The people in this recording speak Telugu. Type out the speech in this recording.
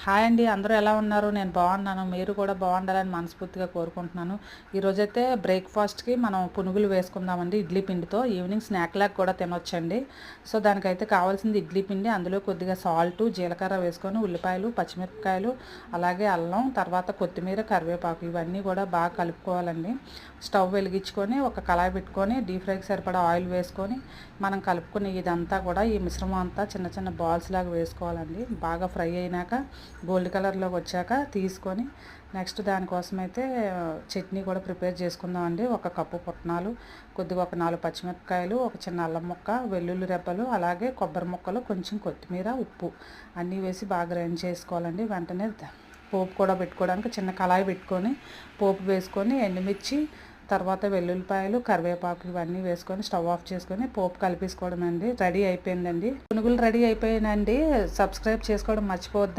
హాయ్ అండి, అందరూ ఎలా ఉన్నారు? నేను బాగున్నాను. మీరు కూడా బాగుండాలని మనస్ఫూర్తిగా కోరుకుంటున్నాను. ఈరోజైతే బ్రేక్ఫాస్ట్కి మనం పునుగులు వేసుకుందామండి ఇడ్లీ పిండితో. ఈవినింగ్ స్నాక్ లాగా కూడా తినొచ్చండి. సో దానికైతే కావాల్సింది ఇడ్లీ పిండి, అందులో కొద్దిగా సాల్ట్, జీలకర్ర వేసుకొని ఉల్లిపాయలు, పచ్చిమిరపకాయలు, అలాగే అల్లం, తర్వాత కొత్తిమీర, కరివేపాకు ఇవన్నీ కూడా బాగా కలుపుకోవాలండి. స్టవ్ వెలిగించుకొని ఒక కళాయి పెట్టుకొని డీప్ ఫ్రైకి సరిపడా ఆయిల్ వేసుకొని మనం కలుపుకుని ఇదంతా కూడా ఈ మిశ్రమం అంతా చిన్న చిన్న బాల్స్ లాగా వేసుకోవాలండి. బాగా ఫ్రై అయినాక గోల్డ్ కలర్లోకి వచ్చాక తీసుకొని నెక్స్ట్ దానికోసం అయితే చట్నీ కూడా ప్రిపేర్ చేసుకుందామండి. ఒక కప్పు పుట్నాలు, కొద్దిగా ఒక 4 పచ్చిమిరపకాయలు, ఒక చిన్న అల్లం ముక్క, వెల్లుల్లి రెబ్బలు, అలాగే కొబ్బరి ముక్కలు, కొంచెం కొత్తిమీర, ఉప్పు అన్నీ వేసి బాగా గ్రైండ్ చేసుకోవాలండి. వెంటనే పోపు కూడా పెట్టుకోవడానికి చిన్న కళాయి పెట్టుకొని పోపు వేసుకొని ఎండుమిర్చి, తర్వాత వెల్లుల్లిపాయలు, కరివేపాకు ఇవన్నీ వేసుకొని స్టవ్ ఆఫ్ చేసుకొని పోపు కలిపేసుకోవడం అండి. రెడీ అయిపోయిందండి. పునుగులు రెడీ అయిపోయినండి. సబ్స్క్రైబ్ చేసుకోవడం మర్చిపోవద్దండి.